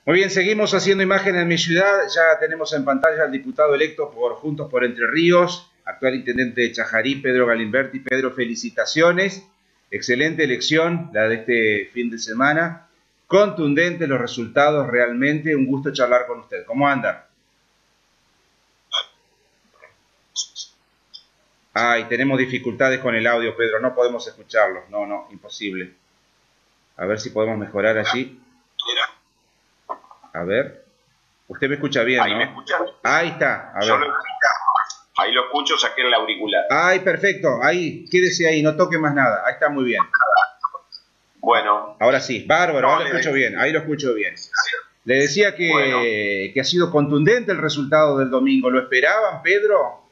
Muy bien, seguimos haciendo imágenes en mi ciudad. Ya tenemos en pantalla al diputado electo por Juntos por Entre Ríos, actual intendente de Chajarí, Pedro Galimberti. Pedro, felicitaciones. Excelente elección, la de este fin de semana. Contundentes los resultados, realmente. Un gusto charlar con usted. ¿Cómo anda? Ay, tenemos dificultades con el audio, Pedro. No podemos escucharlo. No, imposible. A ver si podemos mejorar allí. A ver. Usted me escucha bien, ahí, ¿no? ¿me escuchan? Ahí está. A ver. Yo lo escucho. Ahí lo escucho, saqué el auricular. Ay, perfecto. Ahí, quédese ahí, no toque más nada. Ahí está muy bien. Bueno. Ahora sí, bárbaro, No, ahora lo escucho bien. Ahí lo escucho bien. Le decía que ha sido contundente el resultado del domingo. ¿Lo esperaban, Pedro?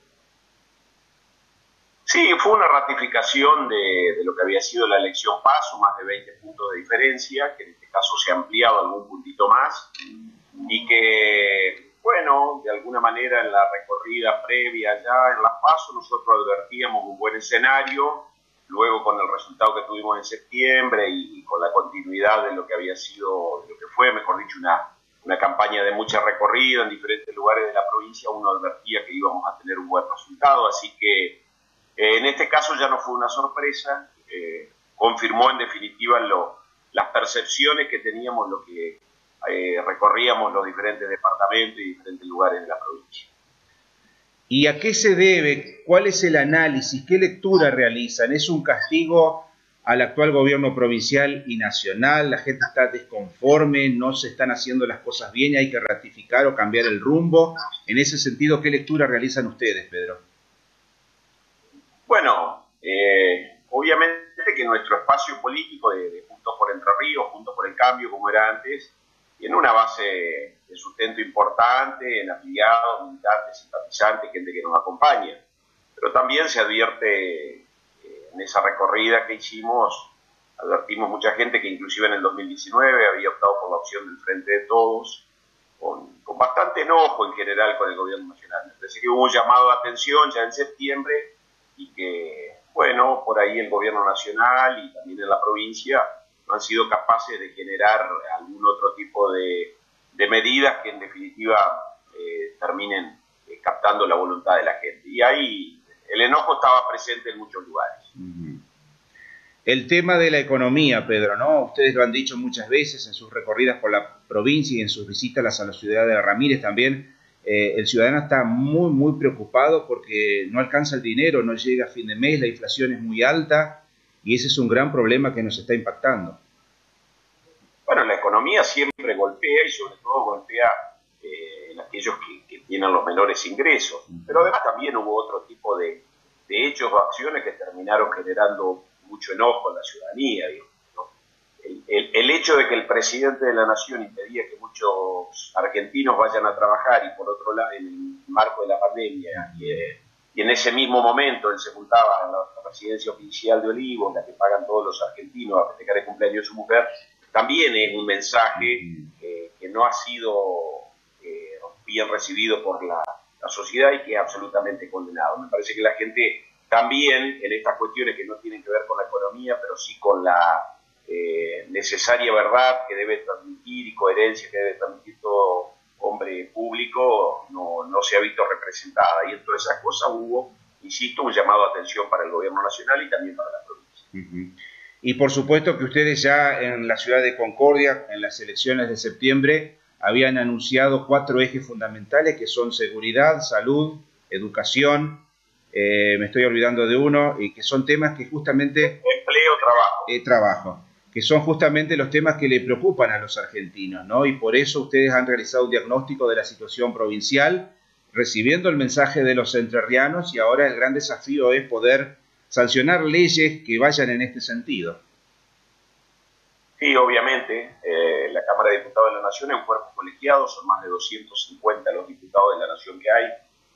Sí, fue una ratificación de lo que había sido la elección PASO, más de 20 puntos de diferencia, que en este caso se ha ampliado algún puntito más, y que, bueno, de alguna manera en la recorrida previa ya en las PASO nosotros advertíamos un buen escenario, luego con el resultado que tuvimos en septiembre y con la continuidad de lo que había sido, de lo que fue, mejor dicho, una campaña de mucha recorrida en diferentes lugares de la provincia, uno advertía que íbamos a tener un buen resultado, así que en este caso ya no fue una sorpresa, confirmó en definitiva las percepciones que teníamos lo que recorríamos los diferentes departamentos y diferentes lugares de la provincia. ¿Y a qué se debe? ¿Cuál es el análisis? ¿Qué lectura realizan? ¿Es un castigo al actual gobierno provincial y nacional? ¿La gente está desconforme? ¿No se están haciendo las cosas bien y hay que ratificar o cambiar el rumbo? En ese sentido, ¿qué lectura realizan ustedes, Pedro? Bueno, obviamente que nuestro espacio político de Juntos por Entre Ríos, Juntos por el Cambio, como era antes, tiene una base de sustento importante en afiliados, militantes, simpatizantes, gente que nos acompaña. Pero también se advierte en esa recorrida que hicimos, advertimos mucha gente que inclusive en el 2019 había optado por la opción del Frente de Todos, con bastante enojo en general con el gobierno nacional. Me parece que hubo un llamado de atención ya en septiembre y que, bueno, por ahí el gobierno nacional y también en la provincia no han sido capaces de generar algún otro tipo de medidas que en definitiva terminen captando la voluntad de la gente. Y ahí el enojo estaba presente en muchos lugares. El tema de la economía, Pedro, ¿no? Ustedes lo han dicho muchas veces en sus recorridas por la provincia y en sus visitas a la ciudad de Ramírez también. El ciudadano está muy preocupado porque no alcanza el dinero, no llega a fin de mes, la inflación es muy alta y ese es un gran problema que nos está impactando. Bueno, la economía siempre golpea y sobre todo golpea en aquellos que tienen los menores ingresos, pero además también hubo otro tipo de hechos o acciones que terminaron generando mucho enojo en la ciudadanía, ¿no? El hecho de que el presidente de la nación impedía que muchos argentinos vayan a trabajar y por otro lado en el marco de la pandemia y en ese mismo momento él se juntaba en la residencia oficial de Olivos, la que pagan todos los argentinos a festejar el cumpleaños de su mujer, también es un mensaje que no ha sido bien recibido por la sociedad y que es absolutamente condenado. Me parece que la gente también en estas cuestiones que no tienen que ver con la economía, pero sí con la necesaria verdad que debe transmitir y coherencia que debe transmitir todo hombre público, no se ha visto representada. Y en todas esas cosas hubo, insisto, un llamado a atención para el gobierno nacional y también para la provincia. Y por supuesto que ustedes ya en la ciudad de Concordia, en las elecciones de septiembre, habían anunciado 4 ejes fundamentales que son seguridad, salud, educación, me estoy olvidando de uno, y que son temas que justamente... Empleo, trabajo, que son justamente los temas que le preocupan a los argentinos, ¿no? Y por eso ustedes han realizado un diagnóstico de la situación provincial, recibiendo el mensaje de los entrerrianos, y ahora el gran desafío es poder sancionar leyes que vayan en este sentido. Sí, obviamente, la Cámara de Diputados de la Nación es un cuerpo colegiado, son más de 250 los diputados de la Nación que hay.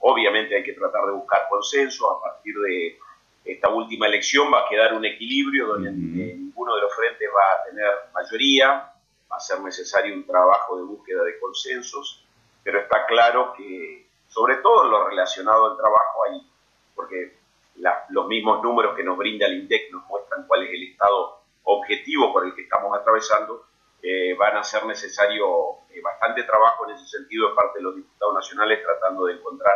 Obviamente hay que tratar de buscar consenso. A partir de esta última elección va a quedar un equilibrio donde ninguno de los frentes va a tener mayoría, va a ser necesario un trabajo de búsqueda de consensos, pero está claro que, sobre todo en lo relacionado al trabajo, hay, porque los mismos números que nos brinda el INDEC nos muestran cuál es el estado objetivo por el que estamos atravesando, van a ser necesarios bastante trabajo en ese sentido de parte de los diputados nacionales tratando de encontrar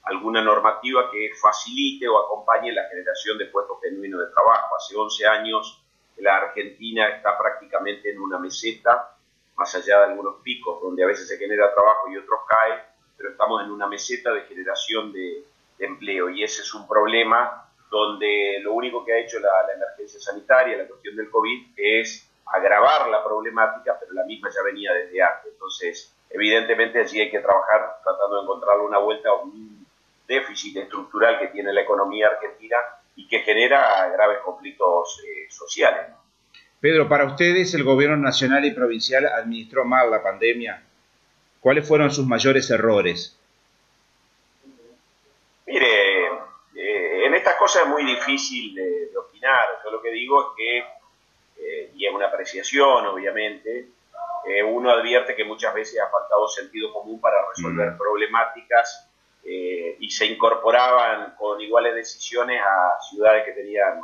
alguna normativa que facilite o acompañe la generación de puestos genuinos de trabajo. Hace 11 años la Argentina está prácticamente en una meseta, más allá de algunos picos donde a veces se genera trabajo y otros caen, pero estamos en una meseta de generación de empleo, y ese es un problema donde lo único que ha hecho la emergencia sanitaria, la cuestión del COVID, es agravar la problemática, pero la misma ya venía desde antes. Entonces, evidentemente allí hay que trabajar tratando de encontrar una vuelta a un déficit estructural que tiene la economía argentina y que genera graves conflictos sociales. Pedro, para ustedes el gobierno nacional y provincial administró mal la pandemia. ¿Cuáles fueron sus mayores errores? Mire, en estas cosas es muy difícil de opinar. Yo lo que digo es que, y es una apreciación obviamente, uno advierte que muchas veces ha faltado sentido común para resolver problemáticas y se incorporaban con iguales decisiones a ciudades que tenían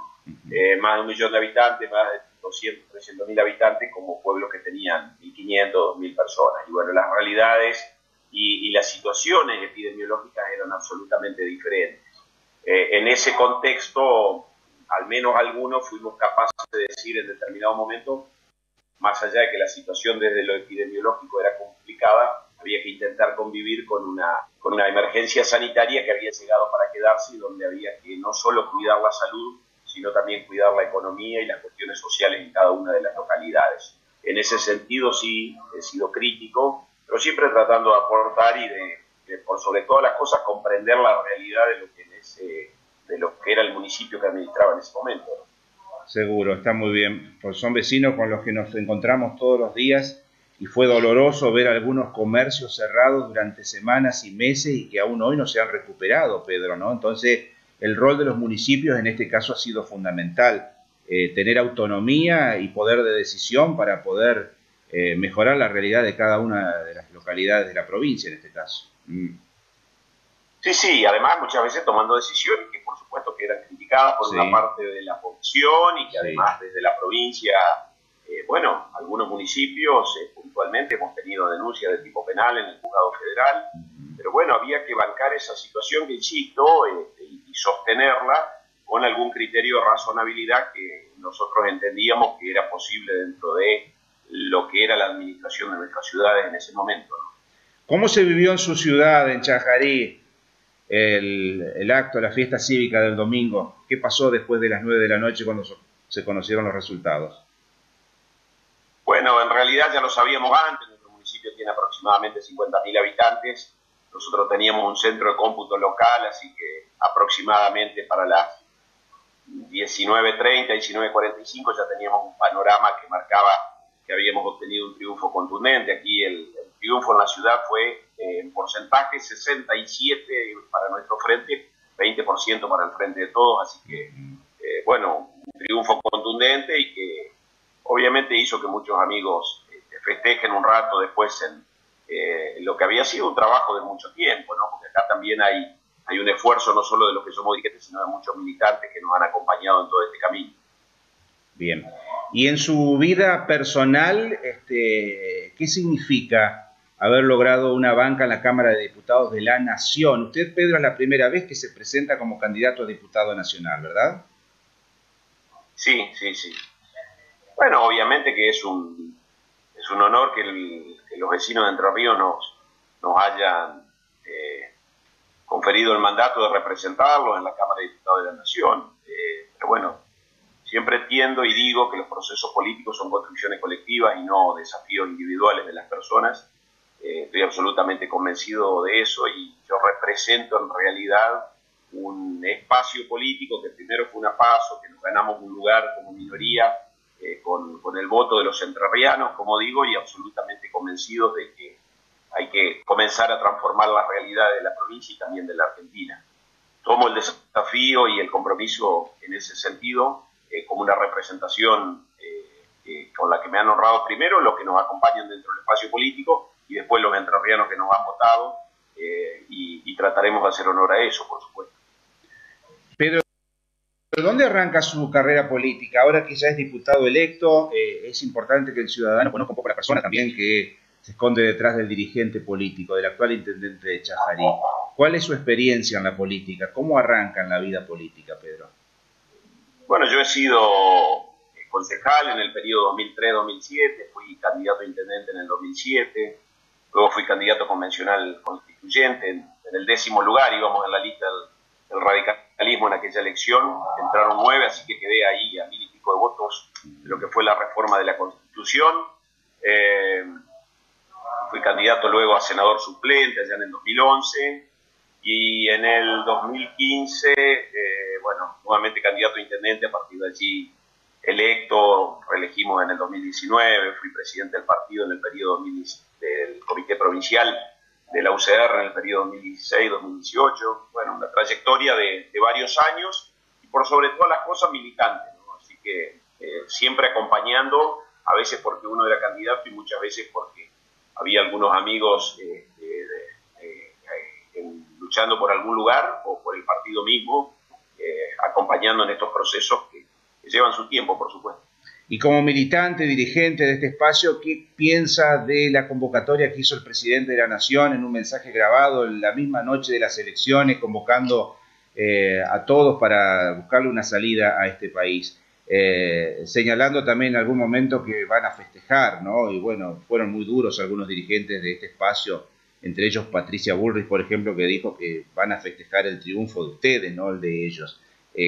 más de 1 millón de habitantes, más de 200, 300 mil habitantes, como pueblos que tenían 1.500, 2.000 personas. Y bueno, las realidades y las situaciones epidemiológicas eran absolutamente diferentes. En ese contexto, al menos algunos fuimos capaces de decir en determinado momento, más allá de que la situación desde lo epidemiológico era complicada, había que intentar convivir con una emergencia sanitaria que había llegado para quedarse y donde había que no solo cuidar la salud, sino también cuidar la economía y las cuestiones sociales en cada una de las localidades. En ese sentido sí he sido crítico, pero siempre tratando de aportar y de por sobre todas las cosas, comprender la realidad de lo que era el municipio que administraba en ese momento, ¿no? Seguro, está muy bien. Pues son vecinos con los que nos encontramos todos los días y fue doloroso ver algunos comercios cerrados durante semanas y meses y que aún hoy no se han recuperado, Pedro, ¿no? Entonces, el rol de los municipios en este caso ha sido fundamental. Tener autonomía y poder de decisión para poder mejorar la realidad de cada una de las localidades de la provincia en este caso. Sí, además muchas veces tomando decisiones que por supuesto que eran criticadas por una parte de la población y que además desde la provincia, bueno, algunos municipios puntualmente hemos tenido denuncias de tipo penal en el juzgado federal, pero bueno, había que bancar esa situación que insisto y sostenerla con algún criterio de razonabilidad que nosotros entendíamos que era posible dentro de lo que era la administración de nuestras ciudades en ese momento, ¿no? ¿Cómo se vivió en su ciudad, en Chajarí, el acto, la fiesta cívica del domingo? ¿Qué pasó después de las 9 de la noche cuando se conocieron los resultados? Bueno, en realidad ya lo sabíamos antes. Nuestro municipio tiene aproximadamente 50.000 habitantes. Nosotros teníamos un centro de cómputo local, así que aproximadamente para las 19:30, 19:45 ya teníamos un panorama que marcaba que habíamos obtenido un triunfo contundente. Aquí el triunfo en la ciudad fue en porcentaje 67 para nuestro frente, 20% para el Frente de Todos, así que bueno, un triunfo contundente y que obviamente hizo que muchos amigos festejen un rato después en lo que había sido un trabajo de mucho tiempo, ¿no? Porque acá también hay un esfuerzo no solo de los que somos dirigentes, sino de muchos militantes que nos han acompañado en todo este camino. Bien. Y en su vida personal, ¿qué significa haber logrado una banca en la Cámara de Diputados de la Nación? Usted, Pedro, es la primera vez que se presenta como candidato a diputado nacional, ¿verdad? Sí. Bueno, obviamente que es un honor que los vecinos de Entre Ríos nos hayan conferido el mandato de representarlos en la Cámara de Diputados de la Nación. Pero bueno, siempre entiendo y digo que los procesos políticos son construcciones colectivas y no desafíos individuales de las personas. Estoy absolutamente convencido de eso y yo represento en realidad un espacio político que primero fue una PASO, que nos ganamos un lugar como minoría con el voto de los entrerrianos, como digo, y absolutamente convencidos de que hay que comenzar a transformar la realidad de la provincia y también de la Argentina. Tomo el desafío y el compromiso en ese sentido como una representación con la que me han honrado primero los que nos acompañan dentro del espacio político y después los entrerrianos que nos han votado y trataremos de hacer honor a eso, por supuesto. Pedro, ¿dónde arranca su carrera política? Ahora que ya es diputado electo, es importante que el ciudadano conozca un poco a la persona también que se esconde detrás del dirigente político, del actual intendente de Chajarí. ¿Cuál es su experiencia en la política? ¿Cómo arranca en la vida política, Pedro? Bueno, yo he sido concejal en el periodo 2003-2007, fui candidato a intendente en el 2007, luego fui candidato convencional constituyente, en el 10º lugar íbamos en la lista del radicalismo en aquella elección, entraron 9, así que quedé ahí a 1000 y pico de votos de lo que fue la reforma de la Constitución. Fui candidato luego a senador suplente allá en el 2011 y en el 2015, bueno, nuevamente candidato a intendente, a partir de allí electo, reelegimos en el 2019, fui presidente del partido en el periodo del Comité Provincial de la UCR en el periodo 2016-2018, bueno, una trayectoria de varios años y por sobre todas las cosas militante, ¿no? Así que siempre acompañando, a veces porque uno era candidato y muchas veces porque había algunos amigos luchando por algún lugar o por el partido mismo, acompañando en estos procesos que llevan su tiempo, por supuesto. Y como militante, dirigente de este espacio, ¿qué piensa de la convocatoria que hizo el presidente de la Nación en un mensaje grabado en la misma noche de las elecciones, convocando a todos para buscarle una salida a este país? Señalando también en algún momento que van a festejar, ¿no? Y bueno, fueron muy duros algunos dirigentes de este espacio, entre ellos Patricia Bullrich, por ejemplo, que dijo que van a festejar el triunfo de ustedes, no el de ellos.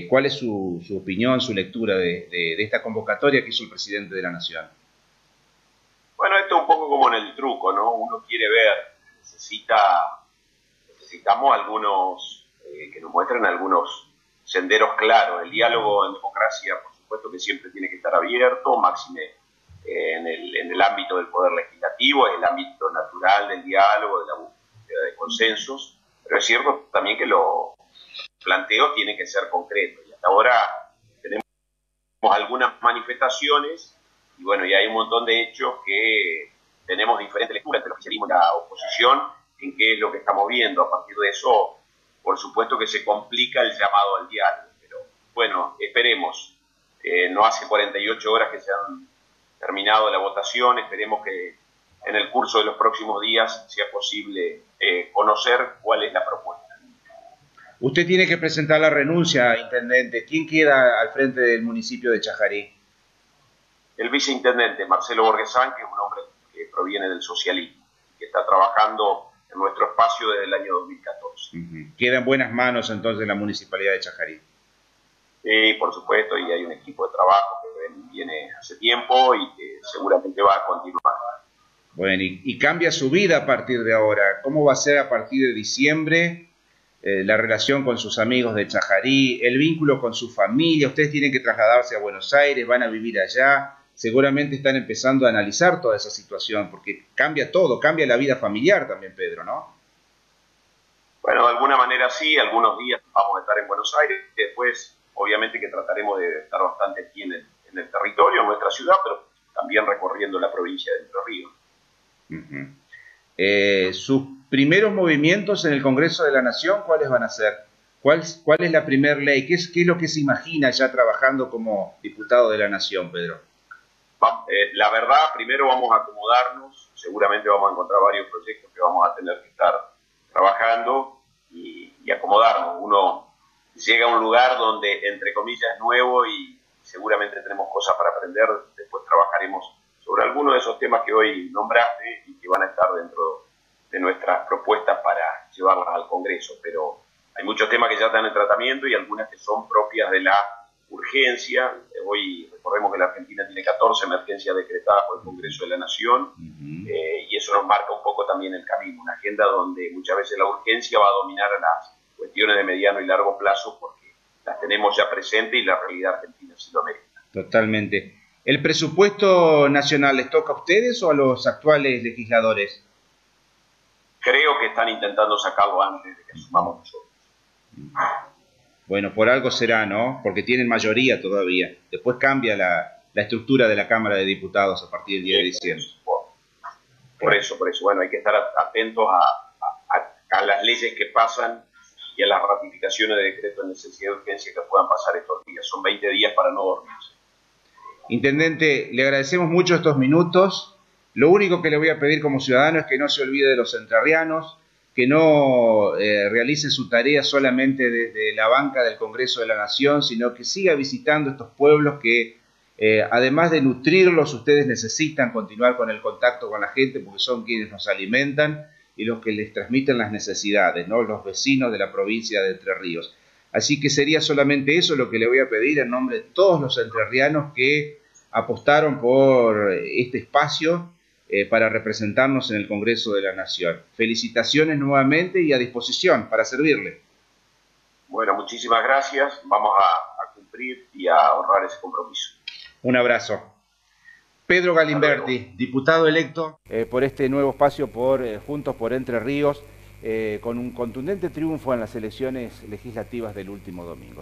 ¿Cuál es su opinión, su lectura de esta convocatoria que hizo el presidente de la Nación? Bueno, esto es un poco como en el truco, ¿no? Uno quiere ver, necesitamos algunos, que nos muestren algunos senderos claros. El diálogo en democracia, por supuesto que siempre tiene que estar abierto, máxime en el ámbito del poder legislativo, es el ámbito natural del diálogo, de la búsqueda de consensos, pero es cierto también que los planteos tienen que ser concretos, y hasta ahora tenemos algunas manifestaciones, y bueno, y hay un montón de hechos que tenemos diferentes lecturas entre el oficialismo y la oposición, en qué es lo que estamos viendo. A partir de eso, por supuesto que se complica el llamado al diálogo, pero bueno, esperemos. No hace 48 horas que se han terminado la votación, esperemos que en el curso de los próximos días sea posible conocer cuál es la propuesta. Usted tiene que presentar la renuncia, intendente. ¿Quién queda al frente del municipio de Chajarí? El viceintendente Marcelo Borgesán, que es un hombre que proviene del socialismo, que está trabajando en nuestro espacio desde el año 2014. Queda en buenas manos entonces la municipalidad de Chajarí. Sí, por supuesto, y hay un equipo de trabajo que viene hace tiempo y que seguramente va a continuar. Bueno, y cambia su vida a partir de ahora. ¿Cómo va a ser a partir de diciembre la relación con sus amigos de Chajarí, el vínculo con su familia? Ustedes tienen que trasladarse a Buenos Aires, van a vivir allá. Seguramente están empezando a analizar toda esa situación, porque cambia todo, cambia la vida familiar también, Pedro, ¿no? Bueno, de alguna manera sí, algunos días vamos a estar en Buenos Aires, después obviamente que trataremos de estar bastante aquí en el territorio, en nuestra ciudad, pero también recorriendo la provincia de Entre Ríos. Sus primeros movimientos en el Congreso de la Nación, ¿cuáles van a ser? ¿Cuál es la primera ley? ¿Qué es lo que se imagina ya trabajando como diputado de la Nación, Pedro? La verdad, primero vamos a acomodarnos, seguramente vamos a encontrar varios proyectos que vamos a tener que estar trabajando y acomodarnos. Uno llega a un lugar donde, entre comillas, es nuevo y seguramente tenemos cosas para aprender. Después trabajaremos sobre algunos de esos temas que hoy nombraste y que van a estar dentro de nuestras propuestas para llevarlas al Congreso. Pero hay muchos temas que ya están en tratamiento y algunas que son propias de la urgencia. Hoy recordemos que la Argentina tiene 14 emergencias decretadas por el Congreso de la Nación y eso nos marca un poco también el camino, una agenda donde muchas veces la urgencia va a dominar a las cuestiones de mediano y largo plazo porque las tenemos ya presentes y la realidad argentina sí lo amerita. Totalmente. ¿El presupuesto nacional les toca a ustedes o a los actuales legisladores? Creo que están intentando sacarlo antes de que sumamos nosotros. Bueno, por algo será, ¿no? Porque tienen mayoría todavía. Después cambia la estructura de la Cámara de Diputados a partir del 10 de diciembre. Por eso. Bueno, hay que estar atentos a las leyes que pasan y a las ratificaciones de decretos de necesidad de urgencia que puedan pasar estos días. Son 20 días para no dormirse. Intendente, le agradecemos mucho estos minutos. Lo único que le voy a pedir como ciudadano es que no se olvide de los entrerrianos, que no realice su tarea solamente desde la banca del Congreso de la Nación, sino que siga visitando estos pueblos que, además de nutrirlos, ustedes necesitan continuar con el contacto con la gente porque son quienes nos alimentan y los que les transmiten las necesidades, ¿no? Los vecinos de la provincia de Entre Ríos. Así que sería solamente eso lo que le voy a pedir en nombre de todos los entrerrianos que apostaron por este espacio para representarnos en el Congreso de la Nación. Felicitaciones nuevamente y a disposición para servirle. Bueno, muchísimas gracias. Vamos a cumplir y a honrar ese compromiso. Un abrazo. Pedro Galimberti, diputado electo por este nuevo espacio por Juntos por Entre Ríos, con un contundente triunfo en las elecciones legislativas del último domingo.